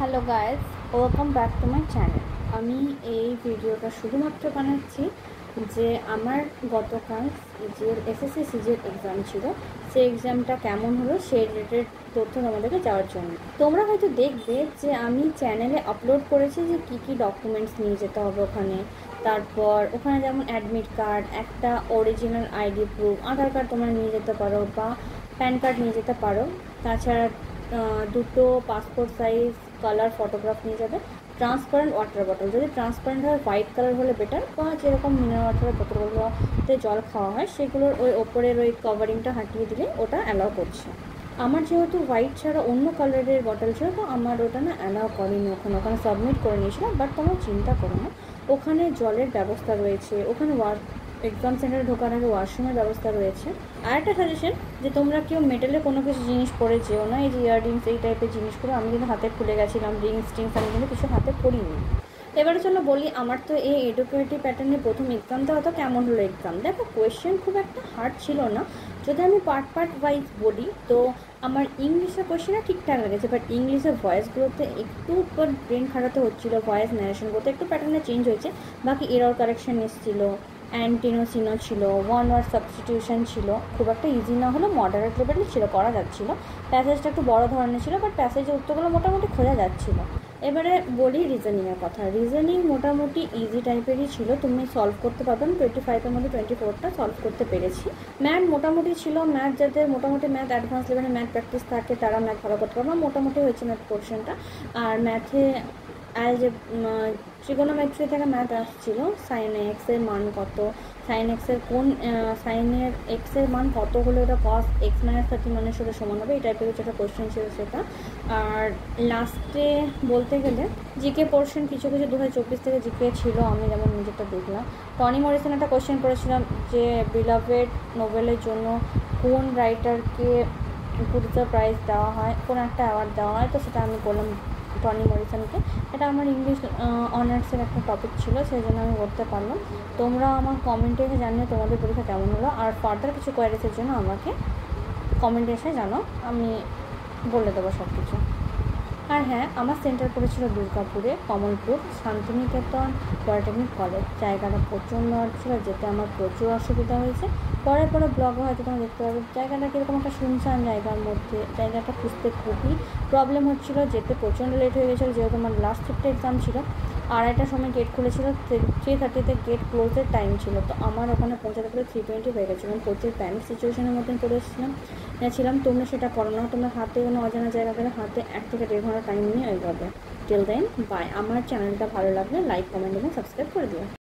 Hello guys, welcome back to my channel. আমি এই ভিডিওটা শুধুমাত্র বানাচ্ছি যে আমার গতকাল সিজিএল এসএসসি সিজিএল এক্সাম ছিল, সেই এক্সামটা কেমন হলো সেই রিলেটেড তথ্য তোমাদেরকে যাওয়ার জন্য। তোমরা হয়তো দেখবে যে আমি চ্যানেলে আপলোড করেছি যে কী কী ডকুমেন্টস নিয়ে যেতে হবে ওখানে। তারপর ওখানে যেমন অ্যাডমিট কার্ড, একটা অরিজিনাল আইডি প্রুফ, আধার কার্ড তোমরা নিয়ে যেতে পারো বা প্যান কার্ড নিয়ে যেতে পারো। তাছাড়া দুটো পাসপোর্ট সাইজ কালার ফটোগ্রাফ নিয়ে যাবে, ট্রান্সপারেন্ট ওয়াটার বটল, যদি ট্রান্সপারেন্ট হয় হোয়াইট কালার হলে বেটার, বা যেরকম মিনারেল ওয়াটারের বোতলগুলোতে জল খাওয়া হয় সেগুলোর ওই ওপরের ওই কভারিংটা হাঁটিয়ে দিলে ওটা অ্যালাউ করছে। আমার যেহেতু হোয়াইট ছাড়া অন্য কালারের বটল ছিল, তো আমার ওটা না অ্যালাউ করেনি, ওখানে সাবমিট করে নিয়েছিলাম। বাট তোমরা চিন্তা করো না, ওখানে জলের ব্যবস্থা রয়েছে, ওখানে এক্সাম সেন্টারে ঢোকার আগে ওয়াশরুমের ব্যবস্থা রয়েছে। আর একটা সাজেশন, যে তোমরা কেউ মেটালের কোনো কিছু জিনিস পরে যেও না, এই যে ইয়াররিংস এই টাইপের জিনিসগুলো। আমি কিন্তু হাতে খুলে গেছিলাম, রিংস টিংস আমি কিন্তু কিছু হাতে পরিনি। এবারে চলো বলি, আমার তো এই এডুকেটিভ প্যাটার্নে প্রথম এক্সাম দেওয়া, তো কেমন হলো এক্সাম। দেখো, কোয়েশ্চেন খুব একটা হার্ড ছিল না। যদি আমি পার্ট ওয়াইজ বলি, তো আমার ইংলিশের কোয়েশ্চেনটা ঠিকঠাক লেগেছে, বাট ইংলিশের ভয়েসগুলোতে একটু ব্রেন খাটাতে হচ্ছিলো, ভয়েস ন্যারেশনগুলোতে একটু প্যাটার্নে চেঞ্জ হয়েছে। বাকি এরর কারেকশন এসেছিলো, অ্যান্টিনোসিনো ছিল, ওয়ান ওয়ার্ড সাবস্টিটিউশন ছিল। খুব একটা ইজি না হলেও মডারেট লেভেলে ছিল, করা যাচ্ছিলো। প্যাসেজটা একটু বড় ধরনের ছিল, বাট প্যাসেজের উত্তরগুলো মোটামুটি খোঁজা যাচ্ছিলো। এবারে বলি রিজনিংয়ের কথা। রিজনিং মোটামুটি ইজি টাইপেরই ছিল, তুমি সলভ করতে পারবে। আমি 25-এর মধ্যে 24টা সলভ করতে পেরেছি। ম্যাথ মোটামুটি ছিল, ম্যাথ যাদের মোটামুটি ম্যাথ অ্যাডভান্স লেভেলে ম্যাথ প্র্যাকটিস থাকে তারা ম্যাথ ভালো করতে পারবে। মোটামুটি হয়েছে ম্যাথ পোর্শনটা। আর ম্যাথে ট্রিগোনোমেট্রি থেকে ম্যাথ আসছিল, সাইন এক্সের মান কত, সাইন এক্সের সাইনের এক্সের মান কত হলে ওটা কস এক্স মাইনাস 30 মানের সাথে সমান হবে, এই টাইপের কিছু একটা কোয়েশ্চেন ছিল সেটা। আর লাস্টে বলতে গেলে জিকে পোর্শন কিছু 2024 থেকে জিকে ছিল, আমি যেমন নিজেরটা দেখলাম। টনি মরিসন একটা কোয়েশ্চেন করেছিলাম যে বিলাভেড নোবেলের জন্য কোন রাইটারকে পুলিৎজার প্রাইজ দেওয়া হয়, কোন একটা অ্যাওয়ার্ড দেওয়া হয়, তো সেটা আমি বললাম টনি মরিসনকে। এটা আমার ইংলিশ অনার্সের একটা টপিক ছিল, সেই জন্য আমি করতে পারলাম। তোমরা আমার কমেন্টে এসে জানিয়ে তোমাদের পরীক্ষা কেমন হলো, আর ফার্দার কিছু কোয়ারিজের জন্য আমাকে কমেন্টে এসে জানো, আমি বলে দেবো সব কিছু। আর হ্যাঁ, আমার সেন্টার পড়েছিল দুর্গাপুরে, কমলপুর শান্তিনিকেতন পলিটেকনিক কলেজ। জায়গাটা প্রচণ্ড ছিল, যেতে আমার প্রচুর অসুবিধা হয়েছে। পরে ব্লগে হয়তো তোমরা দেখতে পাবে জায়গাটা কীরকম একটা শুনশান জায়গার মধ্যে। জায়গাটা খুঁজতে খুবই প্রবলেম হচ্ছিলো, যেতে প্রচণ্ড লেট হয়ে গেছিলো, যেহেতু আমার লাস্ট শিফটে এক্সাম ছিল। 2:30টার সময় গেট খুলেছিল, 3:30তে গেট ক্লোজের টাইম ছিল, তো আমার ওখানে পৌঁছাতে গেলে 3:20 হয়ে গেছিলো। আমি প্রচুর প্যানিক সিচুয়েশনের মধ্যে পড়ে ছিলাম। তোমরা সেটা করো না, তোমরা হাতে কোনো অজানা জায়গা গেলে হাতে 1 থেকে 1.5 ঘন্টা টাইম নিয়ে ওইভাবে। Till then bye. আমার চ্যানেলটা ভালো লাগলে লাইক, কমেন্ট এবং সাবস্ক্রাইব করে দিও।